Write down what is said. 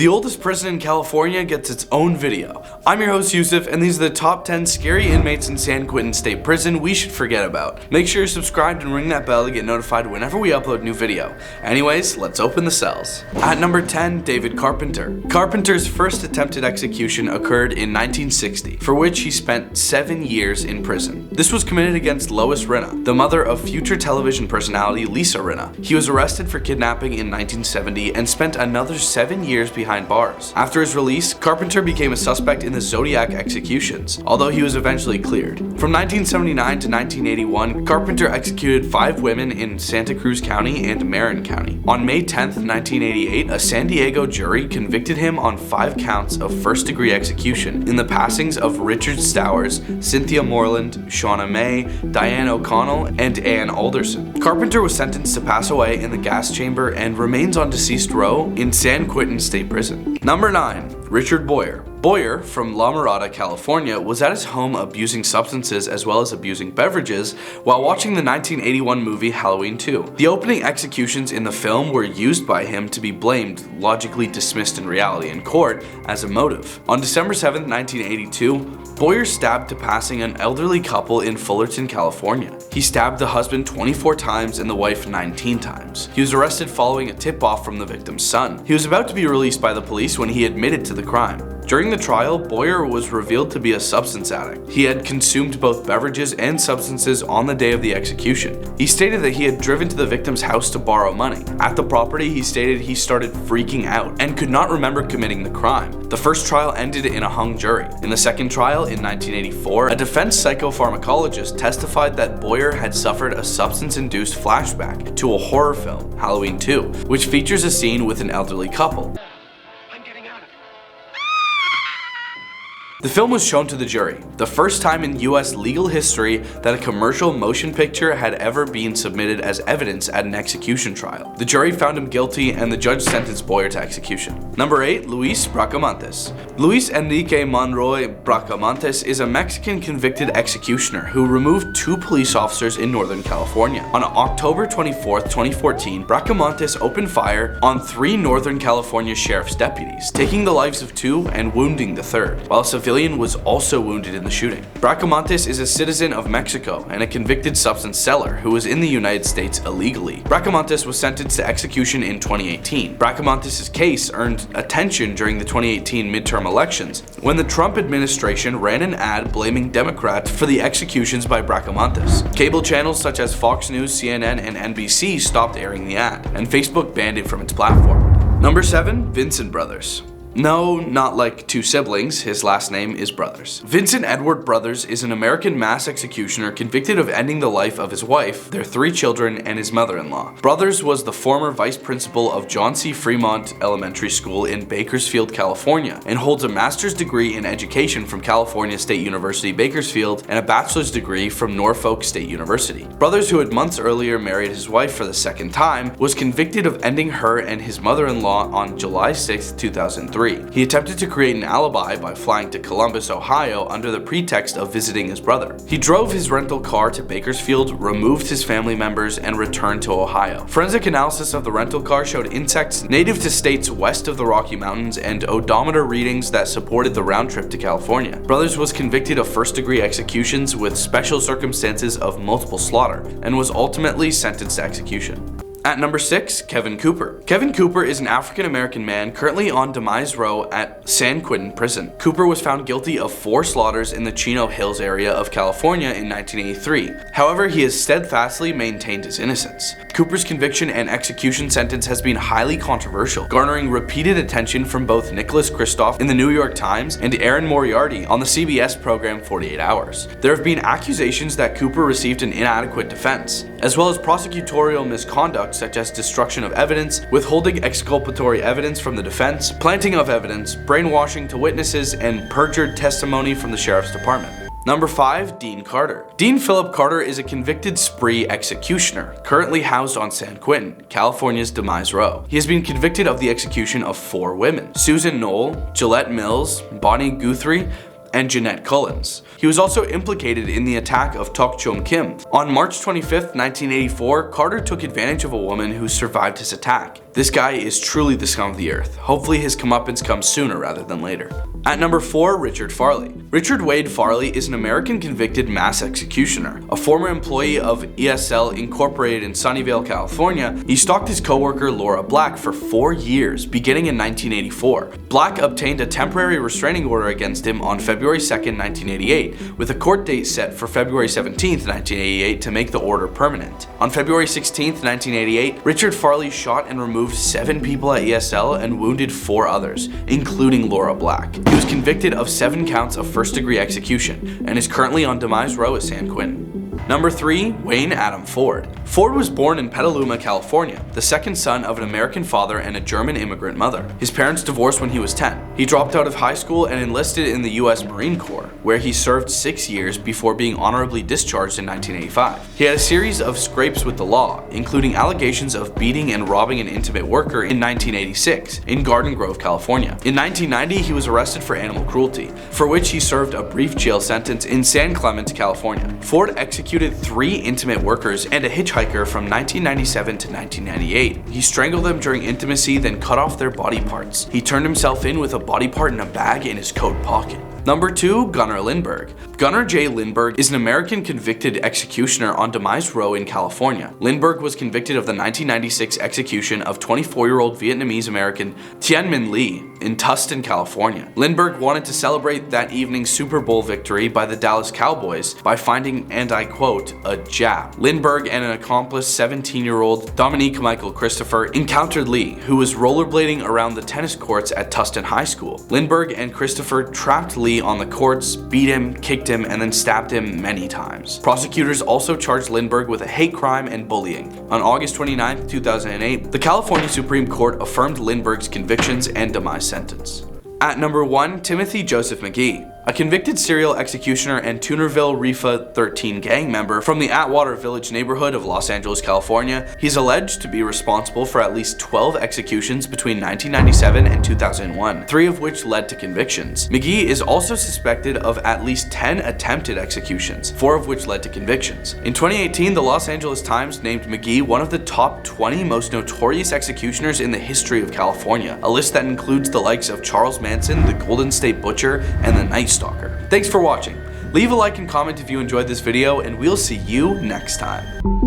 The oldest prison in California gets its own video. I'm your host Yusuf, and these are the top 10 scary inmates in San Quentin State Prison we should forget about. Make sure you're subscribed and ring that bell to get notified whenever we upload a new video. Anyways, let's open the cells. At number 10, David Carpenter. Carpenter's first attempted execution occurred in 1960, for which he spent 7 years in prison. This was committed against Lois Rinna, the mother of future television personality Lisa Rinna. He was arrested for kidnapping in 1970 and spent another 7 years behind bars. After his release, Carpenter became a suspect in the Zodiac executions, although he was eventually cleared. From 1979 to 1981, Carpenter executed 5 women in Santa Cruz County and Marin County. On May 10, 1988, a San Diego jury convicted him on 5 counts of first-degree execution in the passings of Richard Stowers, Cynthia Moreland, Shauna May, Diane O'Connell, and Ann Alderson. Carpenter was sentenced to pass away in the gas chamber and remains on deceased row in San Quentin State Prison. Number 9. Richard Boyer. Boyer, from La Mirada, California, was at his home abusing substances as well as abusing beverages while watching the 1981 movie Halloween 2. The opening executions in the film were used by him to be blamed, logically dismissed in reality in court, as a motive. On December 7, 1982, Boyer stabbed to passing an elderly couple in Fullerton, California. He stabbed the husband 24 times and the wife 19 times. He was arrested following a tip-off from the victim's son. He was about to be released by the police when he admitted to the crime. During the trial, Boyer was revealed to be a substance addict. He had consumed both beverages and substances on the day of the execution. He stated that he had driven to the victim's house to borrow money. At the property, he stated he started freaking out and could not remember committing the crime. The first trial ended in a hung jury. In the second trial, in 1984, a defense psychopharmacologist testified that Boyer had suffered a substance-induced flashback to a horror film, Halloween 2, which features a scene with an elderly couple. The film was shown to the jury, the first time in US legal history that a commercial motion picture had ever been submitted as evidence at an execution trial. The jury found him guilty and the judge sentenced Boyer to execution. Number 8. Luis Bracamontes. Luis Enrique Monroy Bracamontes is a Mexican convicted executioner who removed 2 police officers in Northern California. On October 24, 2014, Bracamontes opened fire on 3 Northern California sheriff's deputies, taking the lives of 2 and wounding the 3rd, while a civilian was also wounded in the shooting. Bracamontes is a citizen of Mexico and a convicted substance seller who was in the United States illegally. Bracamontes was sentenced to execution in 2018. Bracamontes' case earned attention during the 2018 midterm elections when the Trump administration ran an ad blaming Democrats for the executions by Bracamontes. Cable channels such as Fox News, CNN, and NBC stopped airing the ad, and Facebook banned it from its platform. Number 7. Vincent Brothers. No, not like 2 siblings, his last name is Brothers. Vincent Edward Brothers is an American mass executioner convicted of ending the life of his wife, their 3 children, and his mother-in-law. Brothers was the former vice principal of John C. Fremont Elementary School in Bakersfield, California, and holds a master's degree in education from California State University, Bakersfield, and a bachelor's degree from Norfolk State University. Brothers, who had months earlier married his wife for the 2nd time, was convicted of ending her and his mother-in-law on July 6, 2003. He attempted to create an alibi by flying to Columbus, Ohio under the pretext of visiting his brother. He drove his rental car to Bakersfield, removed his family members, and returned to Ohio. Forensic analysis of the rental car showed insects native to states west of the Rocky Mountains and odometer readings that supported the round trip to California. Brothers was convicted of first-degree executions with special circumstances of multiple slaughter and was ultimately sentenced to execution. At number 6, Kevin Cooper. Kevin Cooper is an African-American man currently on demise row at San Quentin Prison. Cooper was found guilty of 4 slaughters in the Chino Hills area of California in 1983. However, he has steadfastly maintained his innocence. Cooper's conviction and execution sentence has been highly controversial, garnering repeated attention from both Nicholas Kristof in the New York Times and Erin Moriarty on the CBS program 48 Hours. There have been accusations that Cooper received an inadequate defense, as well as prosecutorial misconduct such as destruction of evidence, withholding exculpatory evidence from the defense, planting of evidence, brainwashing to witnesses, and perjured testimony from the sheriff's department. Number 5. Dean Carter. Dean Philip Carter is a convicted spree executioner, currently housed on San Quentin, California's Demise Row. He has been convicted of the execution of 4 women: Susan Knoll, Gillette Mills, Bonnie Guthrie, and Jeanette Cullens. He was also implicated in the attack of Tok Chung Kim. On March 25, 1984, Carter took advantage of a woman who survived his attack. This guy is truly the scum of the earth. Hopefully his comeuppance comes sooner rather than later. At number 4, Richard Farley. Richard Wade Farley is an American convicted mass executioner. A former employee of ESL Incorporated in Sunnyvale, California, he stalked his coworker Laura Black for 4 years, beginning in 1984. Black obtained a temporary restraining order against him on February 2, 1988, with a court date set for February 17, 1988 to make the order permanent. On February 16, 1988, Richard Farley shot and removed 7 people at ESL and wounded 4 others, including Laura Black. He was convicted of 7 counts of first-degree execution and is currently on demise row at San Quentin. Number 3, Wayne Adam Ford. Ford was born in Petaluma, California, the second son of an American father and a German immigrant mother. His parents divorced when he was 10. He dropped out of high school and enlisted in the US Marine Corps, where he served 6 years before being honorably discharged in 1985. He had a series of scrapes with the law, including allegations of beating and robbing an intimate worker in 1986 in Garden Grove, California. In 1990, he was arrested for animal cruelty, for which he served a brief jail sentence in San Clemente, California. Ford executed 3 intimate workers and a hitchhiker from 1997 to 1998. He strangled them during intimacy, then cut off their body parts. He turned himself in with a body part in a bag in his coat pocket. Number 2, Gunnar Lindberg. Gunnar J. Lindberg is an American convicted executioner on Demise Row in California. Lindberg was convicted of the 1996 execution of 24-year-old Vietnamese American Tien Minh Le in Tustin, California. Lindberg wanted to celebrate that evening's Super Bowl victory by the Dallas Cowboys by finding, and I quote, a Jap. Lindberg and an accomplice 17-year-old Dominique Michael Christopher encountered Lee, who was rollerblading around the tennis courts at Tustin High School. Lindberg and Christopher trapped Lee on the courts, beat him, kicked him, and then stabbed him many times. Prosecutors also charged Lindberg with a hate crime and bullying. On August 29, 2008, the California Supreme Court affirmed Lindberg's convictions and demise sentence. At number 1, Timothy Joseph McGee. A convicted serial executioner and Toonerville Refa 13 gang member from the Atwater Village neighborhood of Los Angeles, California, he's alleged to be responsible for at least 12 executions between 1997 and 2001, 3 of which led to convictions. McGee is also suspected of at least 10 attempted executions, 4 of which led to convictions. In 2018, the Los Angeles Times named McGee one of the top 20 most notorious executioners in the history of California, a list that includes the likes of Charles Manson, the Golden State Butcher, and the Night Stalker. Thanks for watching. Leave a like and comment if you enjoyed this video, and we'll see you next time.